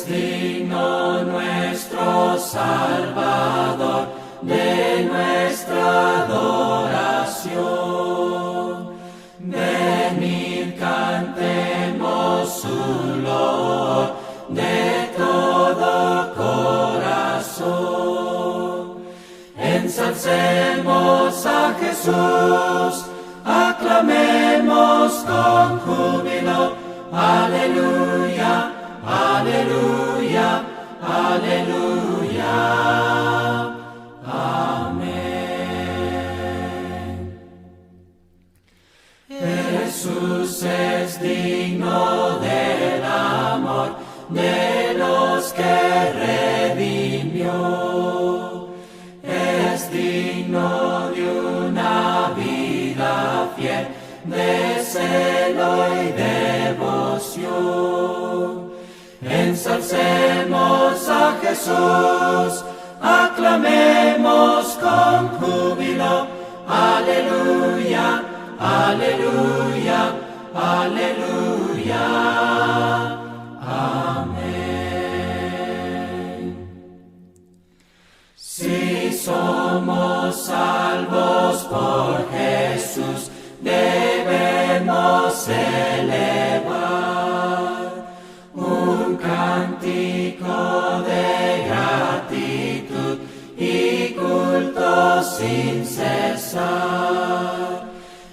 es digno nuestro Salvador de nuestra adoración. Venid, cantemos su loor de todo corazón. Ensalcemos a Jesús, aclamemos con júbilo. Aleluya, aleluya, aleluya. Amén. Jesús es digno del amor de los que redimió. Es digno de una vida fiel, de celo y devoción. Ensalcemos a Jesús, aclamemos con júbilo. Aleluya, aleluya, aleluya. Amén. Si somos salvos por Jesús, debemos elevar un cántico de gratitud y culto sin cesar.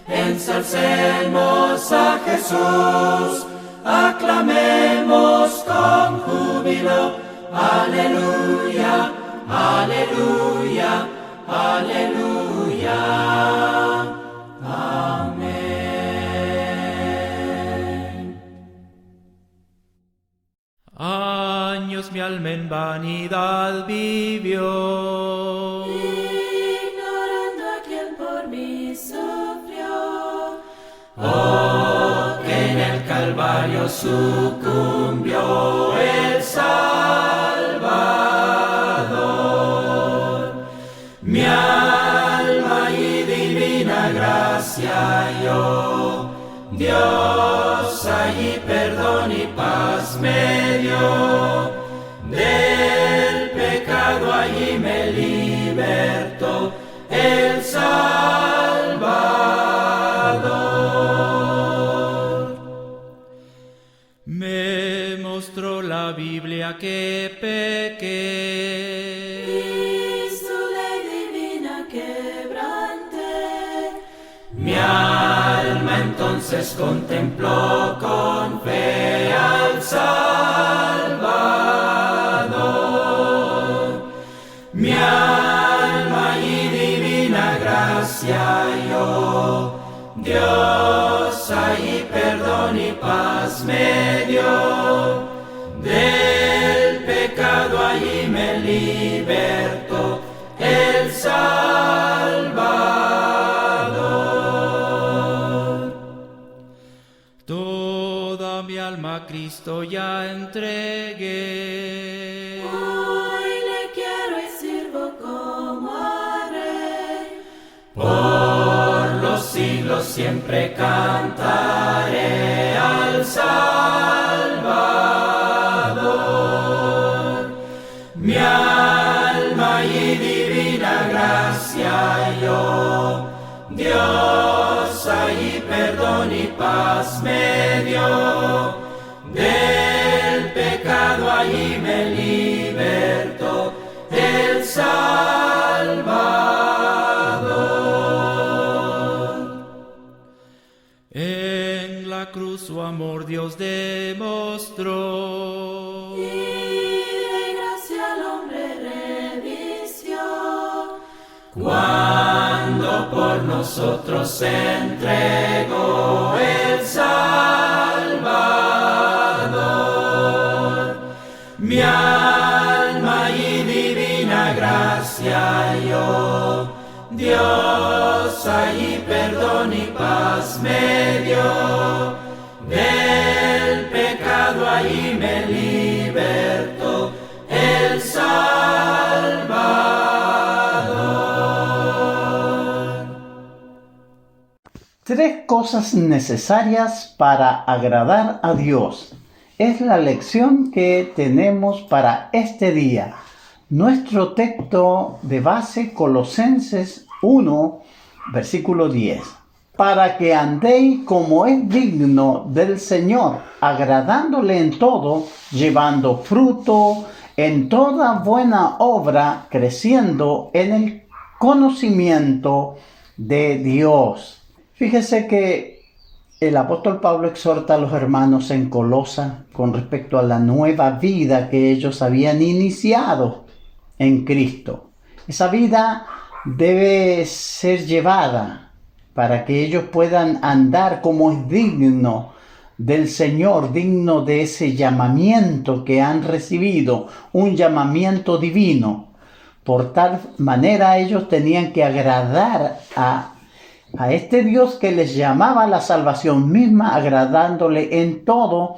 Ensalcemos a Jesús, aclamemos con júbilo. Aleluya, aleluya, aleluya. Amén. Años mi alma en vanidad vivió, ignorando a quien por mí sufrió. Oh, que en el Calvario sucumbió el Salvador. Mi alma y divina gracia halló, Dios allí perdón y paz me dio. Del pecado allí me libertó el Salvador. me mostró la Biblia que pequé, Y su ley divina quebranté. Mi alma entonces contempló con fe al Salvador. Mi alma y divina gracia halló, Dios allí perdón y paz me dio. Del pecado allí me libertó el Salvador. toda mi alma a Cristo ya entregué. Hoy le quiero y sirvo como a Rey. Por los siglos siempre cantaré al Salvador. Mi alma y divina gracia halló, Dios allí perdón y paz me dio. Del pecado allí me libertó el Salvador. En la cruz su amor Dios demostró. Y de gracia al hombre revistió. Cuando por nosotros se entregó el Salvador. Mi alma y divina gracia halló, Dios allí perdón y paz me dio. Del pecado allí me libertó el Salvador. Tres cosas necesarias para agradar a Dios. es la lección que tenemos para este día. Nuestro texto de base, Colosenses 1, versículo 10. Para que andéis como es digno del Señor, agradándole en todo, llevando fruto en toda buena obra, creciendo en el conocimiento de Dios. Fíjese que el apóstol Pablo exhorta a los hermanos en Colosa con respecto a la nueva vida que ellos habían iniciado en Cristo. Esa vida debe ser llevada para que ellos puedan andar como es digno del Señor, digno de ese llamamiento que han recibido, un llamamiento divino. Por tal manera ellos tenían que agradar a este Dios que les llamaba a la salvación misma, agradándole en todo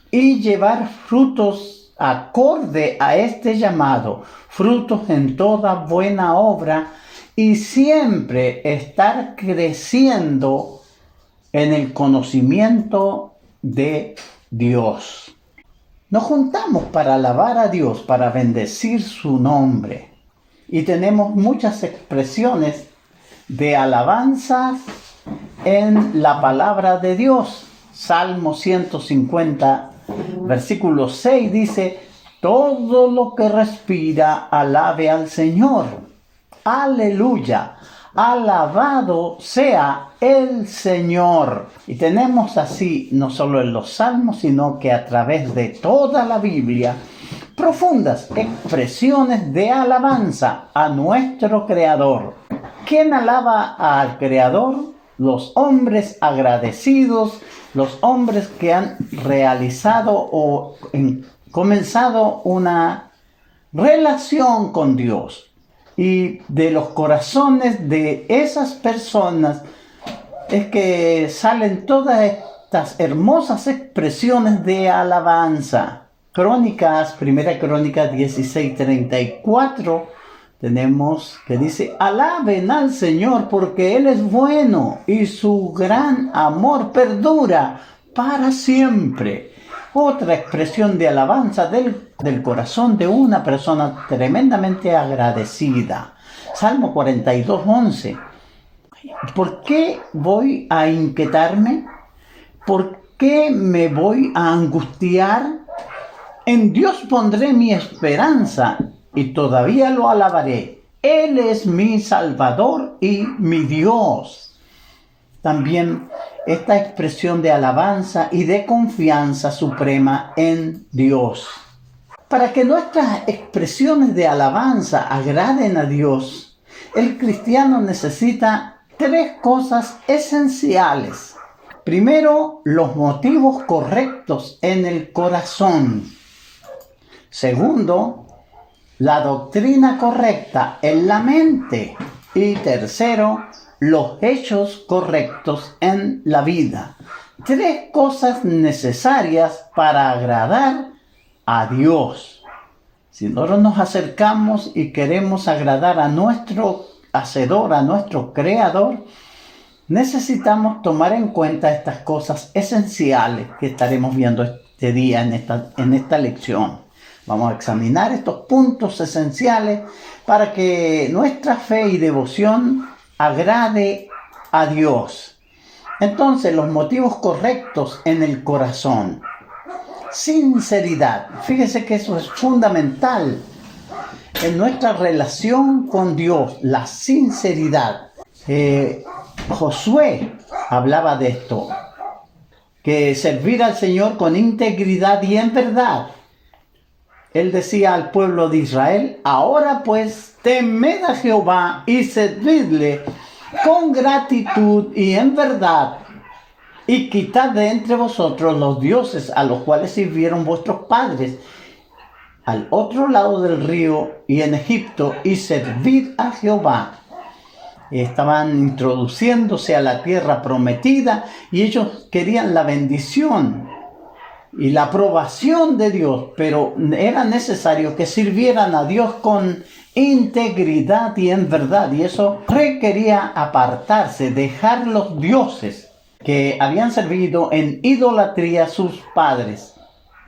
y llevar frutos acorde a este llamado, frutos en toda buena obra, y siempre estar creciendo en el conocimiento de Dios. Nos juntamos para alabar a Dios, para bendecir su nombre. Y tenemos muchas expresiones de alabanza en la palabra de Dios. Salmo 150, versículo 6 dice: todo lo que respira, alabe al Señor. Aleluya, alabado sea el Señor. Y tenemos así, no solo en los salmos, sino que a través de toda la Biblia, profundas expresiones de alabanza a nuestro Creador. ¿Quién alaba al Creador? Los hombres agradecidos, los hombres que han realizado o comenzado una relación con Dios. Y de los corazones de esas personas es que salen todas estas hermosas expresiones de alabanza. Primera Crónicas 16:34, tenemos que dice: alaben al Señor porque Él es bueno y su gran amor perdura para siempre. Otra expresión de alabanza del corazón de una persona tremendamente agradecida. Salmo 42:11. ¿Por qué voy a inquietarme? ¿Por qué me voy a angustiar? En Dios pondré mi esperanza y todavía lo alabaré. Él es mi Salvador y mi Dios. También esta expresión de alabanza y de confianza suprema en Dios. Para que nuestras expresiones de alabanza agraden a Dios, el cristiano necesita 3 cosas esenciales. Primero, los motivos correctos en el corazón. Segundo, la doctrina correcta en la mente. Y tercero, los hechos correctos en la vida. 3 cosas necesarias para agradar a Dios. Si nosotros nos acercamos y queremos agradar a nuestro Hacedor, a nuestro Creador, necesitamos tomar en cuenta estas cosas esenciales que estaremos viendo este día en esta lección. Vamos a examinar estos puntos esenciales para que nuestra fe y devoción agrade a Dios. Entonces, los motivos correctos en el corazón. Sinceridad. Fíjese que eso es fundamental en nuestra relación con Dios, la sinceridad. Josué hablaba de esto, que servir al Señor con integridad y en verdad. Él decía al pueblo de Israel: ahora pues temed a Jehová y servidle con gratitud y en verdad, y quitad de entre vosotros los dioses a los cuales sirvieron vuestros padres al otro lado del río y en Egipto, y servid a Jehová. Estaban introduciéndose a la tierra prometida y ellos querían la bendición y la aprobación de Dios, pero era necesario que sirvieran a Dios con integridad y en verdad, y eso requería apartarse, dejar los dioses que habían servido en idolatría a sus padres.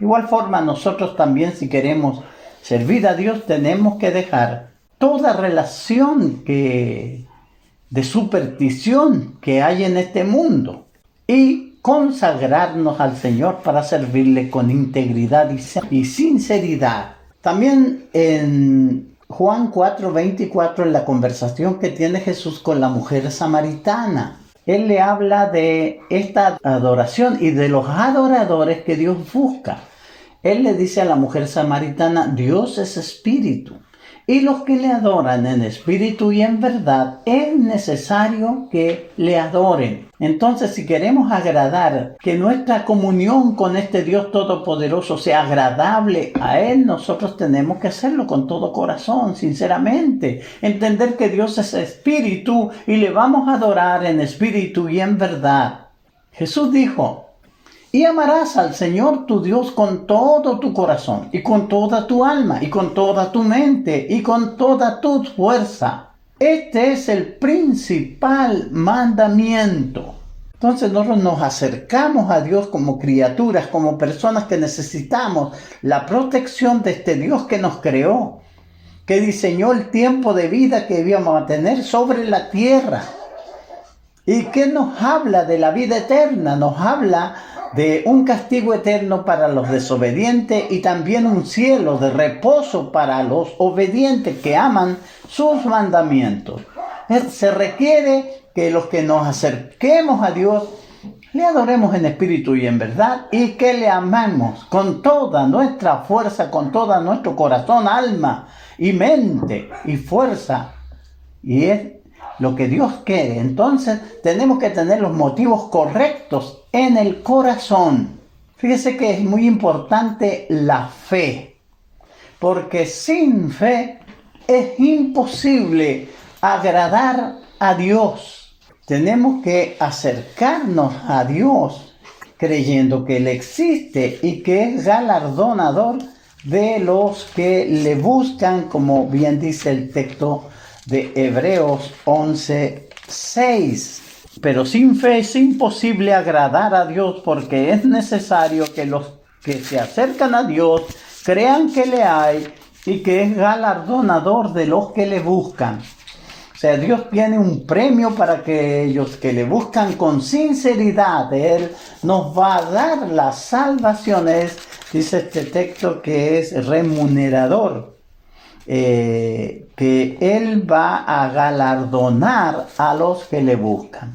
Igual forma, nosotros también, si queremos servir a Dios, tenemos que dejar toda relación de superstición que hay en este mundo y consagrarnos al Señor para servirle con integridad y sinceridad. También en Juan 4:24, en la conversación que tiene Jesús con la mujer samaritana, Él le habla de esta adoración y de los adoradores que Dios busca. Él le dice a la mujer samaritana, Dios es espíritu. Y los que le adoran en espíritu y en verdad, es necesario que le adoren. Entonces, si queremos agradar, que nuestra comunión con este Dios todopoderoso sea agradable a Él, nosotros tenemos que hacerlo con todo corazón, sinceramente. Entender que Dios es espíritu y le vamos a adorar en espíritu y en verdad. Jesús dijo, y amarás al Señor tu Dios con todo tu corazón, y con toda tu alma, y con toda tu mente, y con toda tu fuerza. Este es el principal mandamiento. Entonces nosotros nos acercamos a Dios como criaturas, como personas que necesitamos la protección de este Dios que nos creó, que diseñó el tiempo de vida que íbamos a tener sobre la tierra, y que nos habla de la vida eterna, nos habla de un castigo eterno para los desobedientes y también un cielo de reposo para los obedientes que aman sus mandamientos. Se requiere que los que nos acerquemos a Dios le adoremos en espíritu y en verdad y que le amemos con toda nuestra fuerza, con todo nuestro corazón, alma y mente y fuerza. Y es lo que Dios quiere. Entonces tenemos que tener los motivos correctos en el corazón. Fíjese que es muy importante la fe, porque sin fe es imposible agradar a Dios. Tenemos que acercarnos a Dios creyendo que Él existe y que es galardonador de los que le buscan, como bien dice el texto de Hebreos 11:6. Pero sin fe es imposible agradar a Dios, porque es necesario que los que se acercan a Dios crean que le hay y que es galardonador de los que le buscan. O sea, Dios tiene un premio para aquellos que le buscan con sinceridad. Él nos va a dar la salvación. Dice este texto que es remunerador. Que Él va a galardonar a los que le buscan.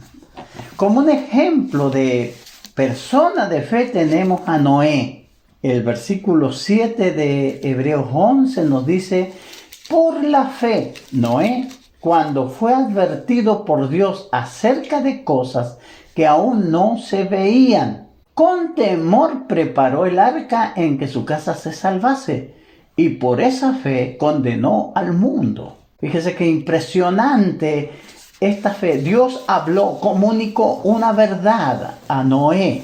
Como un ejemplo de persona de fe tenemos a Noé. El versículo 7 de Hebreos 11 nos dice, por la fe, Noé, cuando fue advertido por Dios acerca de cosas que aún no se veían, con temor preparó el arca en que su casa se salvase. Y por esa fe condenó al mundo. Fíjese qué impresionante esta fe. Dios habló, comunicó una verdad a Noé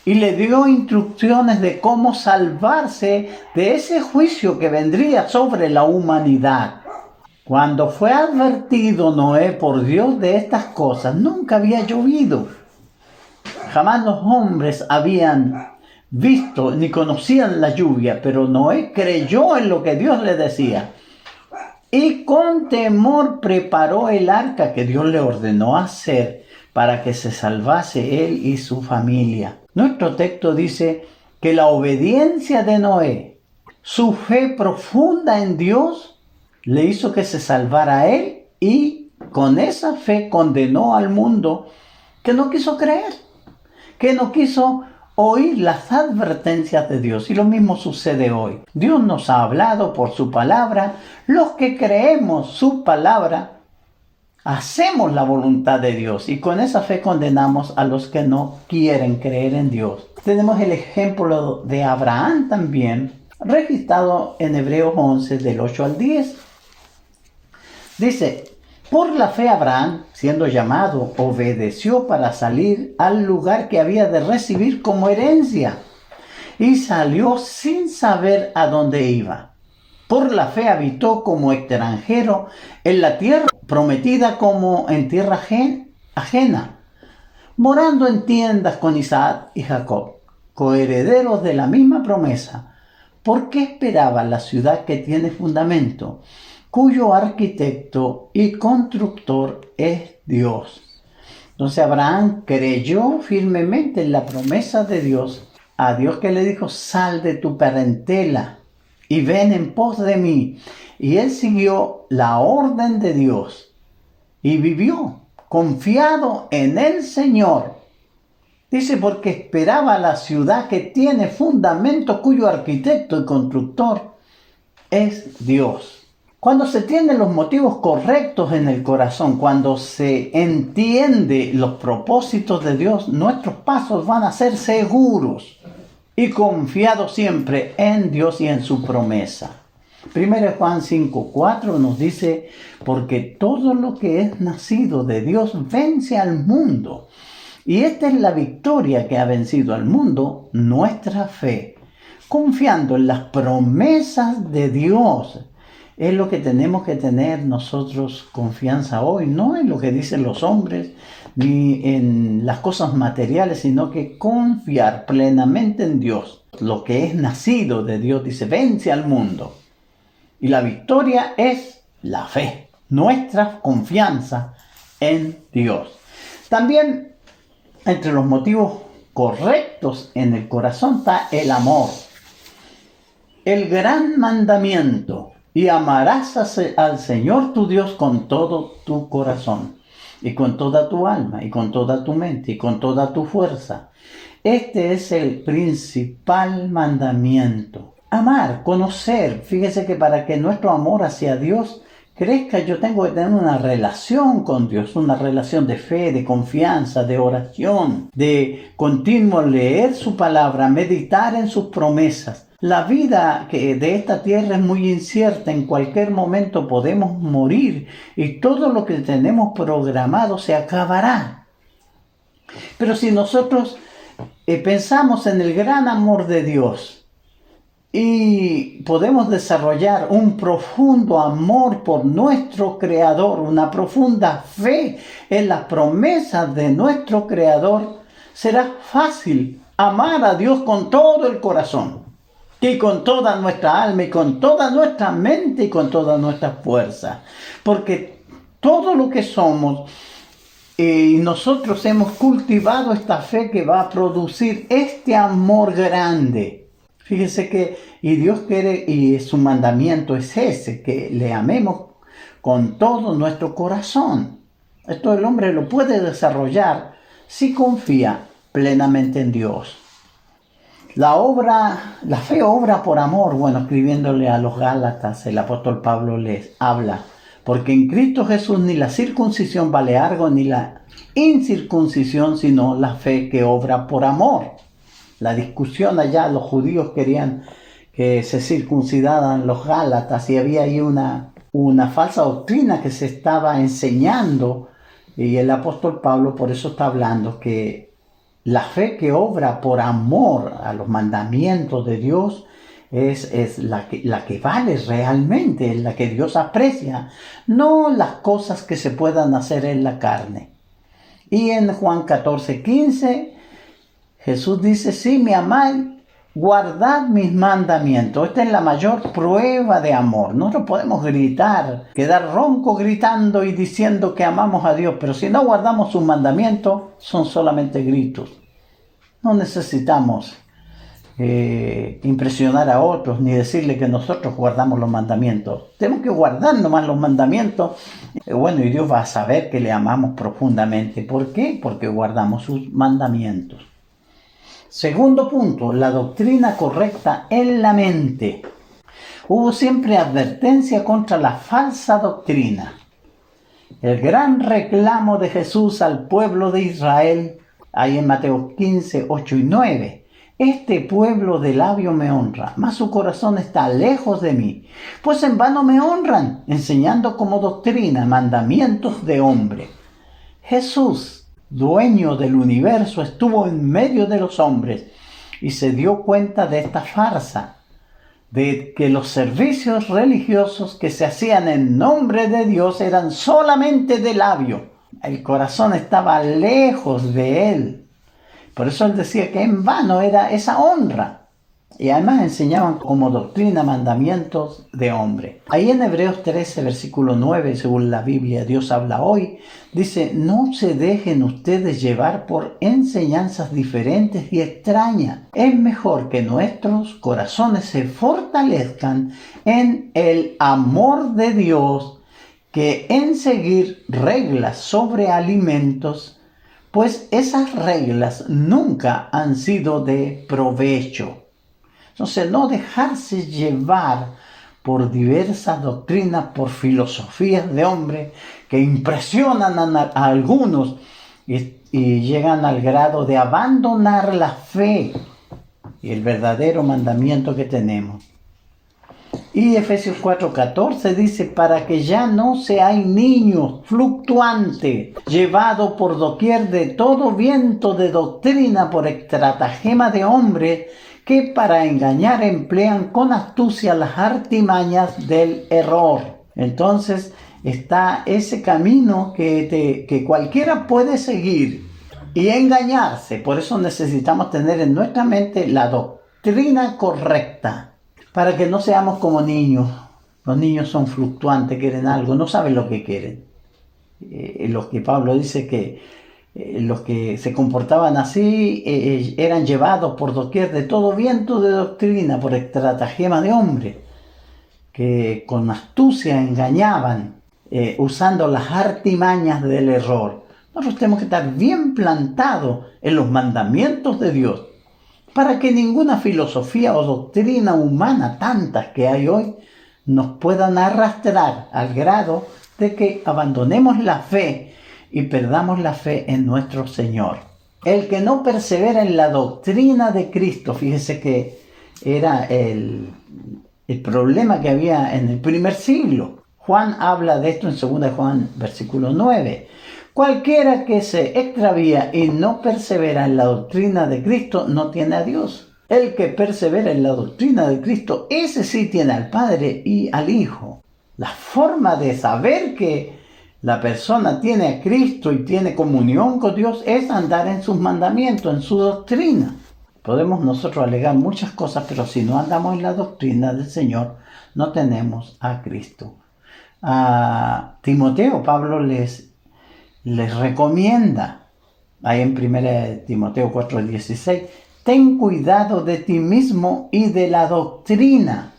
y le dio instrucciones de cómo salvarse de ese juicio que vendría sobre la humanidad. Cuando fue advertido Noé por Dios de estas cosas, nunca había llovido. Jamás los hombres habían visto ni conocían la lluvia, pero Noé creyó en lo que Dios le decía y con temor preparó el arca que Dios le ordenó hacer para que se salvase él y su familia. Nuestro texto dice que la obediencia de Noé, su fe profunda en Dios, le hizo que se salvara a él y con esa fe condenó al mundo que no quiso creer, que no quiso oír las advertencias de Dios. Y lo mismo sucede hoy. Dios nos ha hablado por su palabra. Los que creemos su palabra, hacemos la voluntad de Dios. Y con esa fe condenamos a los que no quieren creer en Dios. Tenemos el ejemplo de Abraham también, registrado en Hebreos 11, del 8 al 10. Dice, por la fe Abraham, siendo llamado, obedeció para salir al lugar que había de recibir como herencia, y salió sin saber a dónde iba. Por la fe habitó como extranjero en la tierra prometida como en tierra ajena, morando en tiendas con Isaac y Jacob, coherederos de la misma promesa. ¿Por qué esperaba la ciudad que tiene fundamento, cuyo arquitecto y constructor es Dios? Entonces Abraham creyó firmemente en la promesa de Dios, a Dios que le dijo: sal de tu parentela y ven en pos de mí. Y él siguió la orden de Dios y vivió confiado en el Señor. Dice, porque esperaba la ciudad que tiene fundamento, cuyo arquitecto y constructor es Dios. Cuando se tienen los motivos correctos en el corazón, cuando se entiende los propósitos de Dios, nuestros pasos van a ser seguros y confiados siempre en Dios y en su promesa. 1 Juan 5:4 nos dice, porque todo lo que es nacido de Dios vence al mundo. Y esta es la victoria que ha vencido al mundo, nuestra fe. Confiando en las promesas de Dios. Es lo que tenemos que tener nosotros confianza hoy, no en lo que dicen los hombres, ni en las cosas materiales, sino que confiar plenamente en Dios. Lo que es nacido de Dios, dice, vence al mundo. Y la victoria es la fe, nuestra confianza en Dios. También entre los motivos correctos en el corazón está el amor. El gran mandamiento: y amarás al Señor tu Dios con todo tu corazón, y con toda tu alma, y con toda tu mente, y con toda tu fuerza. Este es el principal mandamiento. Amar, conocer. Fíjese que para que nuestro amor hacia Dios crezca, yo tengo que tener una relación con Dios, una relación de fe, de confianza, de oración, de continuo leer su palabra, meditar en sus promesas. La vida de esta tierra es muy incierta, en cualquier momento podemos morir y todo lo que tenemos programado se acabará. Pero si nosotros pensamos en el gran amor de Dios y podemos desarrollar un profundo amor por nuestro Creador, una profunda fe en las promesas de nuestro Creador, será fácil amar a Dios con todo el corazón. Y con toda nuestra alma, y con toda nuestra mente, y con toda nuestra fuerza. Porque todo lo que somos, y nosotros hemos cultivado esta fe que va a producir este amor grande. Fíjese que, y Dios quiere, y su mandamiento es ese, que le amemos con todo nuestro corazón. Esto el hombre lo puede desarrollar si confía plenamente en Dios. La fe obra por amor. Bueno, escribiéndole a los Gálatas, el apóstol Pablo les habla. Porque en Cristo Jesús ni la circuncisión vale algo, ni la incircuncisión, sino la fe que obra por amor. La discusión allá, los judíos querían que se circuncidaran los Gálatas y había ahí una falsa doctrina que se estaba enseñando. Y el apóstol Pablo por eso está hablando que la fe que obra por amor a los mandamientos de Dios es la que vale realmente, es la que Dios aprecia, no las cosas que se puedan hacer en la carne. Y en Juan 14:15, Jesús dice, si me amáis, guardad mis mandamientos. Esta es la mayor prueba de amor. Nosotros podemos gritar, quedar ronco gritando y diciendo que amamos a Dios, pero si no guardamos sus mandamientos, son solamente gritos. No necesitamos impresionar a otros ni decirle que nosotros guardamos los mandamientos. Tenemos que guardar nomás los mandamientos. Y Dios va a saber que le amamos profundamente. ¿Por qué? Porque guardamos sus mandamientos. Segundo punto, la doctrina correcta en la mente. Hubo siempre advertencia contra la falsa doctrina. El gran reclamo de Jesús al pueblo de Israel, ahí en Mateo 15, 8 y 9. Este pueblo de labio me honra, mas su corazón está lejos de mí. Pues en vano me honran, enseñando como doctrina mandamientos de hombre. Jesús, dueño del universo, estuvo en medio de los hombres y se dio cuenta de esta farsa, de que los servicios religiosos que se hacían en nombre de Dios eran solamente de labio. El corazón estaba lejos de él. Por eso él decía que en vano era esa honra. Y además enseñaban como doctrina mandamientos de hombre. Ahí en Hebreos 13, versículo 9, según la Biblia, Dios habla hoy, dice: no se dejen ustedes llevar por enseñanzas diferentes y extrañas. Es mejor que nuestros corazones se fortalezcan en el amor de Dios que en seguir reglas sobre alimentos, pues esas reglas nunca han sido de provecho. Entonces, no dejarse llevar por diversas doctrinas, por filosofías de hombre que impresionan a algunos y llegan al grado de abandonar la fe y el verdadero mandamiento que tenemos. Y Efesios 4:14 dice: para que ya no seáis niños fluctuantes, llevados por doquier de todo viento de doctrina por estratagema de hombres, que para engañar emplean con astucia las artimañas del error. Entonces está ese camino que cualquiera puede seguir y engañarse. Por eso necesitamos tener en nuestra mente la doctrina correcta, para que no seamos como niños. Los niños son fluctuantes, quieren algo, no saben lo que quieren. Los que Pablo dice que los que se comportaban así eran llevados por doquier de todo viento de doctrina, por estratagema de hombre, que con astucia engañaban, usando las artimañas del error. Nosotros tenemos que estar bien plantados en los mandamientos de Dios, para que ninguna filosofía o doctrina humana, tantas que hay hoy, nos puedan arrastrar al grado de que abandonemos la fe y perdamos la fe en nuestro Señor. El que no persevera en la doctrina de Cristo, fíjese que era el problema que había en el primer siglo. Juan habla de esto en 2 Juan, versículo 9. Cualquiera que se extravía y no persevera en la doctrina de Cristo no tiene a Dios. El que persevera en la doctrina de Cristo, ese sí tiene al Padre y al Hijo. La forma de saber que la persona tiene a Cristo y tiene comunión con Dios es andar en sus mandamientos, en su doctrina. Podemos nosotros alegar muchas cosas, pero si no andamos en la doctrina del Señor, no tenemos a Cristo. A Timoteo, Pablo les recomienda, ahí en 1 Timoteo 4:16, ten cuidado de ti mismo y de la doctrina.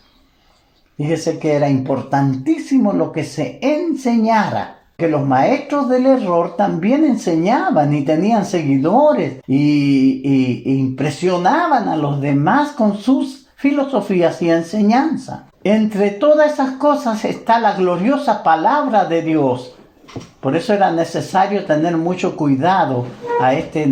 Fíjese que era importantísimo lo que se enseñara, que los maestros del error también enseñaban y tenían seguidores y impresionaban a los demás con sus filosofías y enseñanzas. Entre todas esas cosas está la gloriosa palabra de Dios. Por eso era necesario tener mucho cuidado a este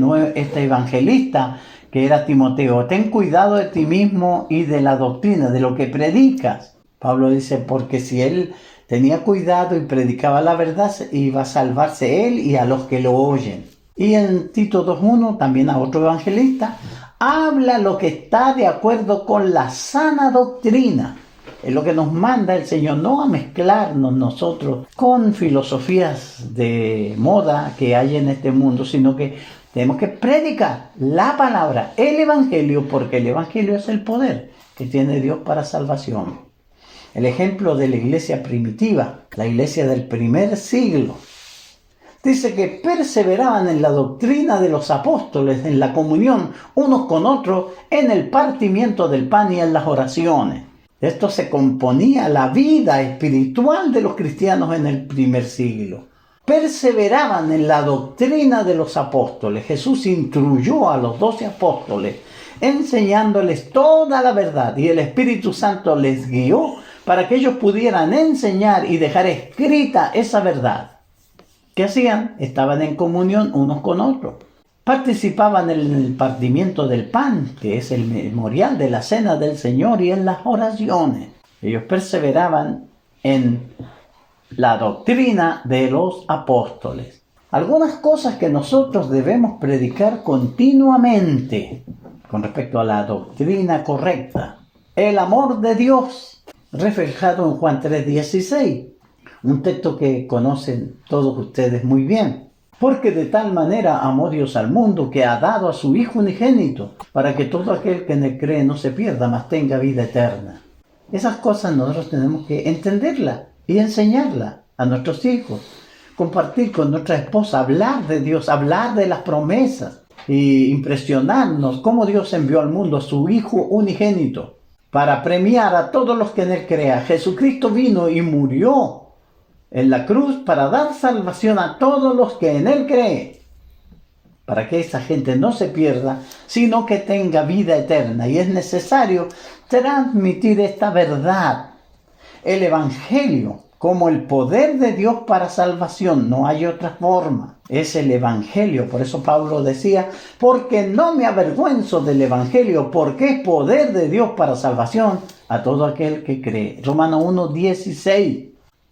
evangelista que era Timoteo. Ten cuidado de ti mismo y de la doctrina, de lo que predicas. Pablo dice, porque si él tenía cuidado y predicaba la verdad, iba a salvarse él y a los que lo oyen. Y en Tito 2:1, también a otro evangelista, habla lo que está de acuerdo con la sana doctrina. Es lo que nos manda el Señor, no a mezclarnos nosotros con filosofías de moda que hay en este mundo, sino que tenemos que predicar la palabra, el evangelio, porque el evangelio es el poder que tiene Dios para salvación. El ejemplo de la iglesia primitiva, la iglesia del primer siglo, dice que perseveraban en la doctrina de los apóstoles, en la comunión unos con otros, en el partimiento del pan y en las oraciones. De esto se componía la vida espiritual de los cristianos en el primer siglo. Perseveraban en la doctrina de los apóstoles. Jesús instruyó a los 12 apóstoles, enseñándoles toda la verdad, y el Espíritu Santo les guió para que ellos pudieran enseñar y dejar escrita esa verdad. ¿Qué hacían? Estaban en comunión unos con otros. Participaban en el partimiento del pan, que es el memorial de la cena del Señor, y en las oraciones. Ellos perseveraban en la doctrina de los apóstoles. Algunas cosas que nosotros debemos predicar continuamente con respecto a la doctrina correcta. El amor de Dios, reflejado en Juan 3:16, un texto que conocen todos ustedes muy bien. Porque de tal manera amó Dios al mundo que ha dado a su Hijo unigénito, para que todo aquel que en él cree no se pierda, mas tenga vida eterna. Esas cosas nosotros tenemos que entenderlas y enseñarlas a nuestros hijos, compartir con nuestra esposa, hablar de Dios, hablar de las promesas y impresionarnos cómo Dios envió al mundo a su Hijo unigénito para premiar a todos los que en él crean. Jesucristo vino y murió en la cruz para dar salvación a todos los que en él creen, para que esa gente no se pierda, sino que tenga vida eterna. Y es necesario transmitir esta verdad, el Evangelio, como el poder de Dios para salvación. No hay otra forma. Es el Evangelio. Por eso Pablo decía, porque no me avergüenzo del Evangelio, porque es poder de Dios para salvación a todo aquel que cree. Romanos 1:16.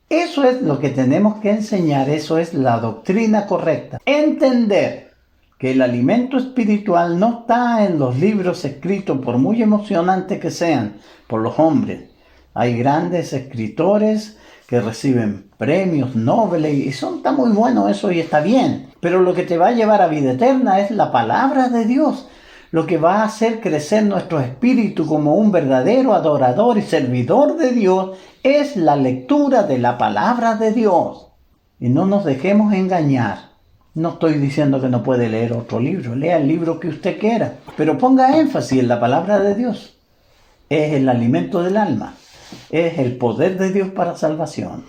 Eso es lo que tenemos que enseñar. Eso es la doctrina correcta. Entender que el alimento espiritual no está en los libros escritos, por muy emocionantes que sean, por los hombres. Hay grandes escritores que reciben premios Nobel y está muy bueno eso y está bien. Pero lo que te va a llevar a vida eterna es la palabra de Dios. Lo que va a hacer crecer nuestro espíritu como un verdadero adorador y servidor de Dios es la lectura de la palabra de Dios. Y no nos dejemos engañar. No estoy diciendo que no puede leer otro libro. Lea el libro que usted quiera. Pero ponga énfasis en la palabra de Dios. Es el alimento del alma. Es el poder de Dios para salvación.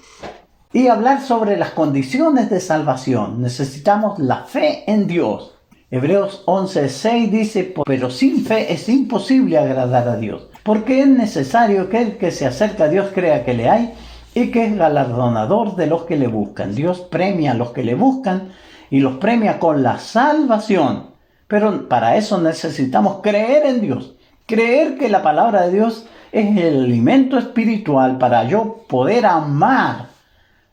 Y hablar sobre las condiciones de salvación. Necesitamos la fe en Dios. Hebreos 11:6 dice, pero sin fe es imposible agradar a Dios, porque es necesario que el que se acerca a Dios crea que le hay y que es galardonador de los que le buscan. Dios premia a los que le buscan y los premia con la salvación. Pero para eso necesitamos creer en Dios, creer que la palabra de Dios es el alimento espiritual para yo poder amar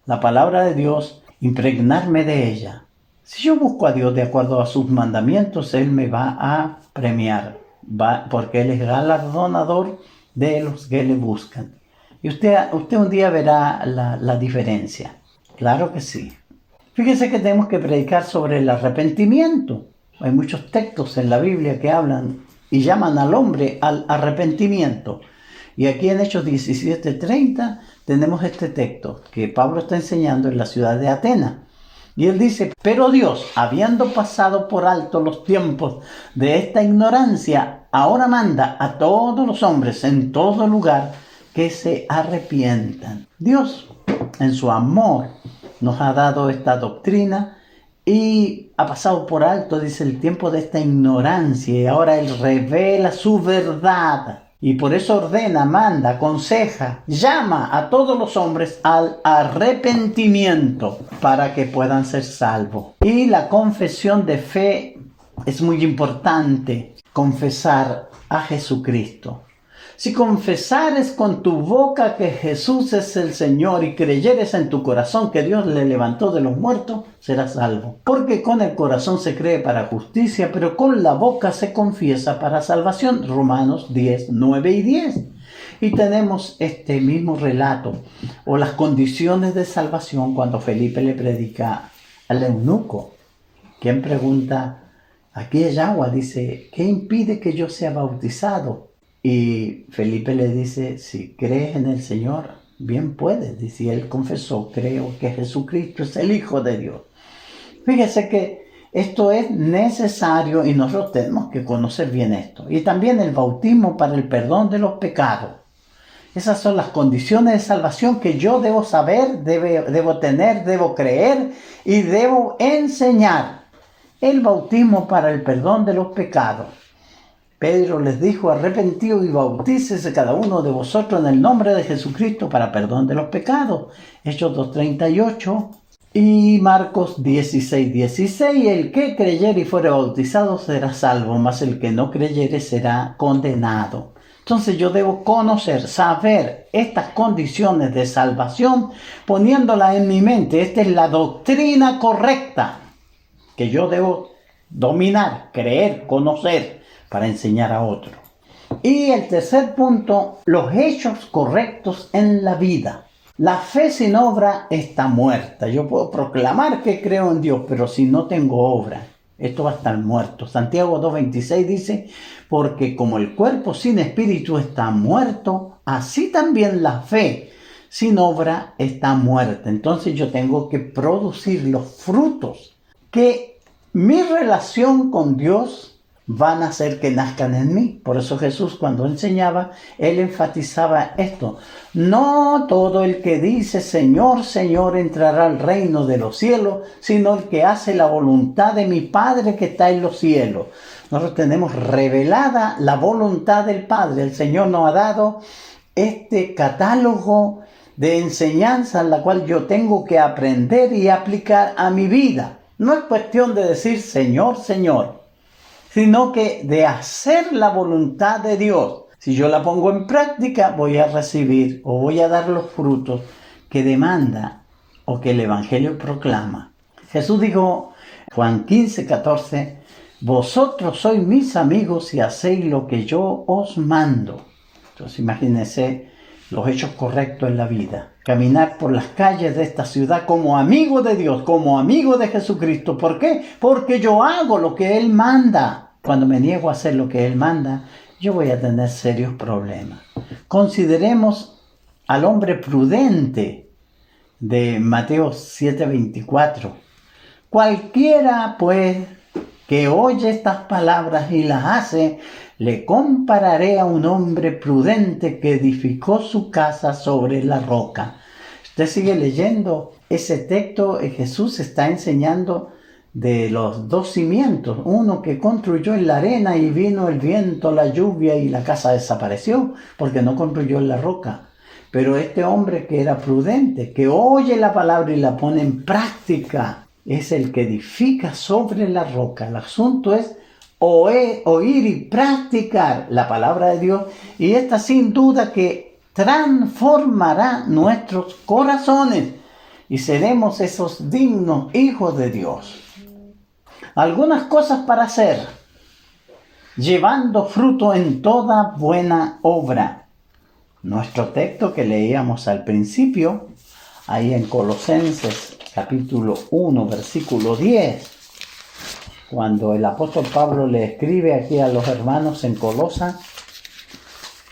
la palabra de Dios, impregnarme de ella. Si yo busco a Dios de acuerdo a sus mandamientos, Él me va a premiar, porque Él es galardonador de los que le buscan. Y usted un día verá la diferencia. Claro que sí. Fíjese que tenemos que predicar sobre el arrepentimiento. Hay muchos textos en la Biblia que hablan y llaman al hombre al arrepentimiento. Y aquí en Hechos 17:30 tenemos este texto que Pablo está enseñando en la ciudad de Atenas. Y él dice, pero Dios, habiendo pasado por alto los tiempos de esta ignorancia, ahora manda a todos los hombres en todo lugar que se arrepientan. Dios, en su amor, nos ha dado esta doctrina y ha pasado por alto, dice, el tiempo de esta ignorancia. Y ahora Él revela su verdad. Y por eso ordena, manda, aconseja, llama a todos los hombres al arrepentimiento para que puedan ser salvos. Y la confesión de fe es muy importante, confesar a Jesucristo. Si confesares con tu boca que Jesús es el Señor y creyeres en tu corazón que Dios le levantó de los muertos, serás salvo. Porque con el corazón se cree para justicia, pero con la boca se confiesa para salvación. Romanos 10, 9 y 10. Y tenemos este mismo relato o las condiciones de salvación cuando Felipe le predica al eunuco, quien pregunta, aquí hay agua, dice, ¿qué impide que yo sea bautizado? Y Felipe le dice, si crees en el Señor, bien puedes. Dice, y él confesó, creo que Jesucristo es el Hijo de Dios. Fíjese que esto es necesario y nosotros tenemos que conocer bien esto. Y también el bautismo para el perdón de los pecados. Esas son las condiciones de salvación que yo debo saber, debo tener, debo creer y debo enseñar. El bautismo para el perdón de los pecados. Pedro les dijo, arrepentidos y bautícese cada uno de vosotros en el nombre de Jesucristo para perdón de los pecados. Hechos 2:38 y Marcos 16:16. El que creyere y fuere bautizado será salvo, mas el que no creyere será condenado. Entonces yo debo conocer, saber estas condiciones de salvación, poniéndolas en mi mente. Esta es la doctrina correcta que yo debo dominar, creer, conocer, para enseñar a otro. Y el tercer punto, los hechos correctos en la vida. La fe sin obra está muerta. Yo puedo proclamar que creo en Dios, pero si no tengo obra, esto va a estar muerto. Santiago 2:26 dice, porque como el cuerpo sin espíritu está muerto, así también la fe sin obra está muerta. Entonces yo tengo que producir los frutos que mi relación con Dios van a hacer que nazcan en mí. Por eso Jesús, cuando enseñaba, él enfatizaba esto. No todo el que dice Señor, Señor entrará al reino de los cielos, sino el que hace la voluntad de mi Padre que está en los cielos. Nosotros tenemos revelada la voluntad del Padre. El Señor nos ha dado este catálogo de enseñanza en la cual yo tengo que aprender y aplicar a mi vida. No es cuestión de decir Señor, Señor, sino que de hacer la voluntad de Dios. Si yo la pongo en práctica, voy a recibir o voy a dar los frutos que demanda o que el Evangelio proclama. Jesús dijo, Juan 15:14, vosotros sois mis amigos si hacéis lo que yo os mando. Entonces imagínense los hechos correctos en la vida. Caminar por las calles de esta ciudad como amigo de Dios, como amigo de Jesucristo. ¿Por qué? Porque yo hago lo que Él manda. Cuando me niego a hacer lo que Él manda, yo voy a tener serios problemas. Consideremos al hombre prudente de Mateo 7:24. Cualquiera, pues, que oye estas palabras y las hace, le compararé a un hombre prudente que edificó su casa sobre la roca. Usted sigue leyendo ese texto y Jesús está enseñando de los dos cimientos. Uno que construyó en la arena y vino el viento, la lluvia y la casa desapareció porque no construyó en la roca. Pero este hombre que era prudente, que oye la palabra y la pone en práctica, es el que edifica sobre la roca. El asunto es oír y practicar la palabra de Dios, y esta sin duda que transformará nuestros corazones y seremos esos dignos hijos de Dios. Algunas cosas para hacer, llevando fruto en toda buena obra. Nuestro texto que leíamos al principio, ahí en Colosenses capítulo 1, versículo 10, cuando el apóstol Pablo le escribe aquí a los hermanos en Colosa,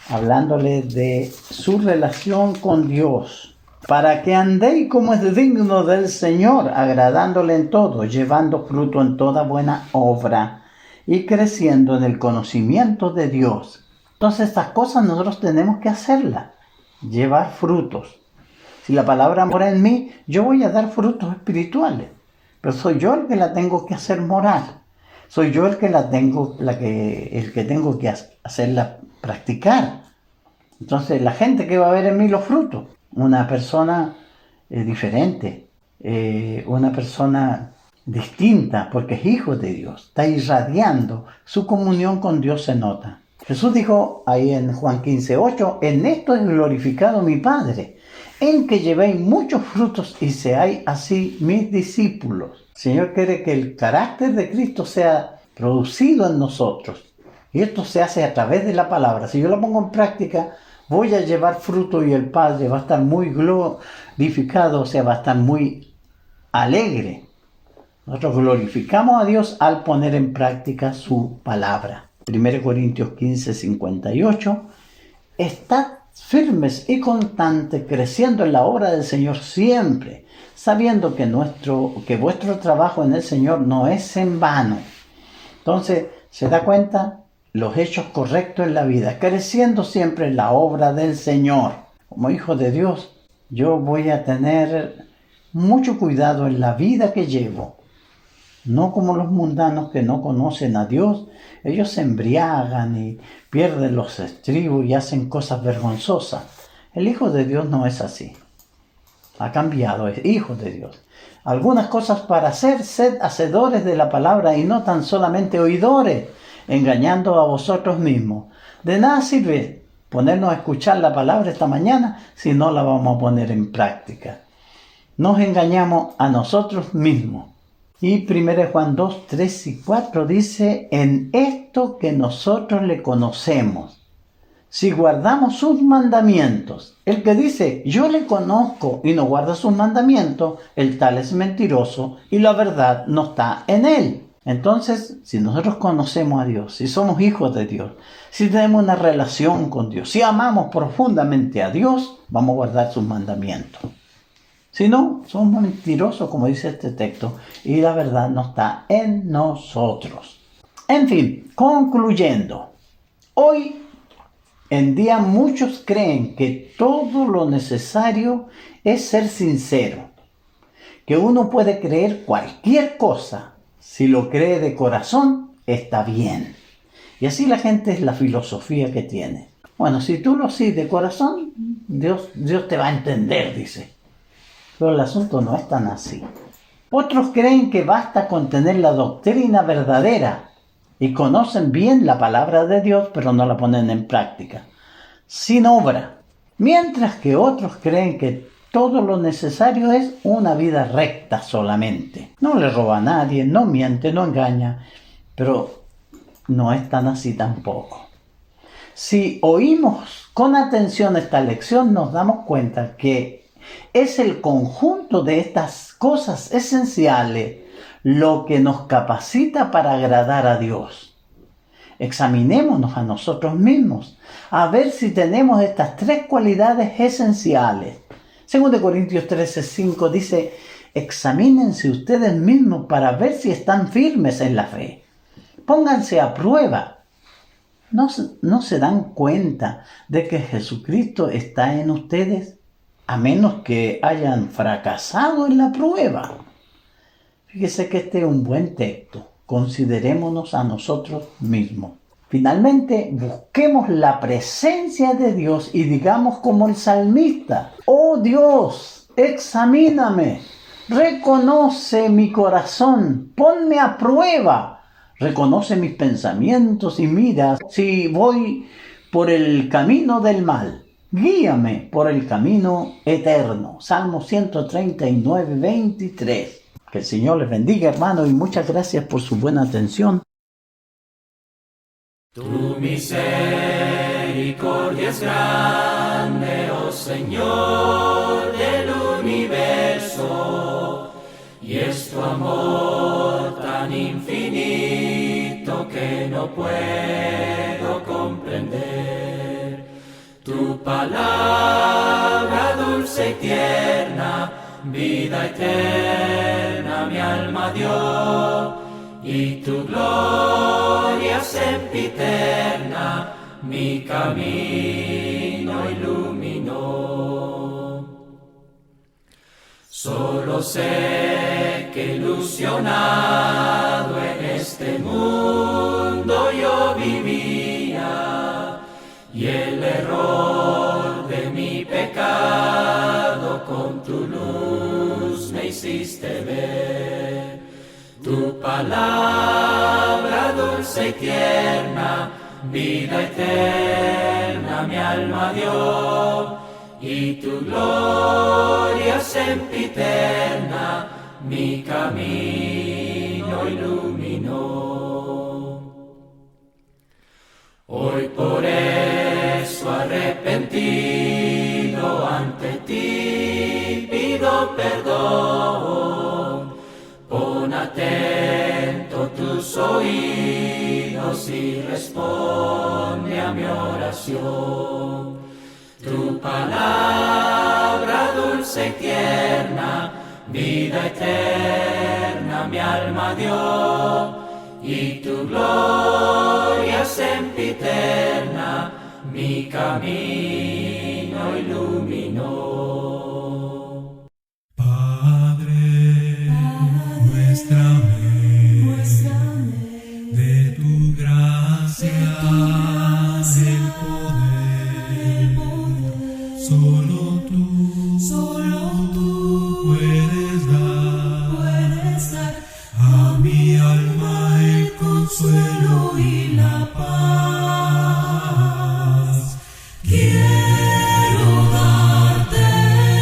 hablándole de su relación con Dios, para que andéis como es digno del Señor, agradándole en todo, llevando fruto en toda buena obra y creciendo en el conocimiento de Dios. Entonces estas cosas nosotros tenemos que hacerlas, llevar frutos. Si la palabra mora en mí, yo voy a dar frutos espirituales, pero soy yo el que la tengo que hacer morar. Soy yo el que tengo que hacerla practicar. Entonces la gente que va a ver en mí los frutos, una persona diferente, una persona distinta, porque es hijo de Dios, está irradiando, su comunión con Dios se nota. Jesús dijo ahí en Juan 15:8, en esto es glorificado mi Padre, en que llevéis muchos frutos y seáis así mis discípulos. El Señor quiere que el carácter de Cristo sea producido en nosotros, y esto se hace a través de la palabra. Si yo lo pongo en práctica, voy a llevar fruto y el Padre va a estar muy glorificado, o sea, va a estar muy alegre. Nosotros glorificamos a Dios al poner en práctica su palabra. 1 Corintios 15:58, estad firmes y constantes, creciendo en la obra del Señor siempre, sabiendo que vuestro trabajo en el Señor no es en vano. Entonces, ¿se da cuenta? Los hechos correctos en la vida, creciendo siempre en la obra del Señor. Como hijo de Dios, yo voy a tener mucho cuidado en la vida que llevo. No como los mundanos que no conocen a Dios. Ellos se embriagan y pierden los estribos y hacen cosas vergonzosas. El Hijo de Dios no es así. Ha cambiado, es Hijo de Dios. Algunas cosas para hacer, sed hacedores de la palabra y no tan solamente oidores, engañando a vosotros mismos. De nada sirve ponernos a escuchar la palabra esta mañana si no la vamos a poner en práctica. Nos engañamos a nosotros mismos. Y 1 Juan 2, 3 y 4 dice, en esto que nosotros le conocemos, si guardamos sus mandamientos. El que dice, yo le conozco y no guarda sus mandamientos, el tal es mentiroso y la verdad no está en él. Entonces, si nosotros conocemos a Dios, si somos hijos de Dios, si tenemos una relación con Dios, si amamos profundamente a Dios, vamos a guardar sus mandamientos. Si no, somos mentirosos, como dice este texto, y la verdad no está en nosotros. En fin, concluyendo, hoy en día muchos creen que todo lo necesario es ser sincero, que uno puede creer cualquier cosa. Si lo cree de corazón, está bien. Y así la gente es la filosofía que tiene. Bueno, si tú lo haces de corazón, Dios te va a entender, dice. Pero el asunto no es tan así. Otros creen que basta con tener la doctrina verdadera y conocen bien la palabra de Dios, pero no la ponen en práctica, sin obra. Mientras que otros creen que todo lo necesario es una vida recta solamente. No le roba a nadie, no miente, no engaña, pero no es tan así tampoco. Si oímos con atención esta lección, nos damos cuenta que es el conjunto de estas cosas esenciales lo que nos capacita para agradar a Dios. Examinémonos a nosotros mismos, a ver si tenemos estas tres cualidades esenciales. 2 Corintios 13:5 dice, examínense ustedes mismos para ver si están firmes en la fe. Pónganse a prueba. ¿No se dan cuenta de que Jesucristo está en ustedes? A menos que hayan fracasado en la prueba. Fíjese que este es un buen texto. Considerémonos a nosotros mismos. Finalmente, busquemos la presencia de Dios y digamos como el salmista, oh Dios, examíname, reconoce mi corazón, ponme a prueba, reconoce mis pensamientos y mira si voy por el camino del mal. Guíame por el camino eterno. Salmo 139, 23. Que el Señor les bendiga, hermano, y muchas gracias por su buena atención. Tu misericordia es grande, oh Señor del universo, y es tu amor tan infinito que no puedo comprender. Tu palabra dulce y tierna, vida eterna mi alma dio, y tu gloria sempiterna mi camino iluminó. Solo sé que ilusionado en este mundo yo vivía, y el error de mi pecado con tu luz me hiciste ver. Tu palabra dulce y tierna, vida eterna mi alma dio, y tu gloria sempiterna mi camino iluminó. Hoy por eso arrepentido ante ti pido perdón. Pon atento tus oídos y responde a mi oración. Tu palabra dulce y tierna, vida eterna mi alma dio, y tu gloria sempiterna mi camino iluminó. De tu gracia el poder, solo tú puedes dar a mi alma el consuelo y la paz. Quiero darte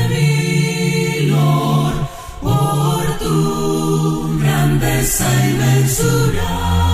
mi Lord por tu grandeza inmensurable.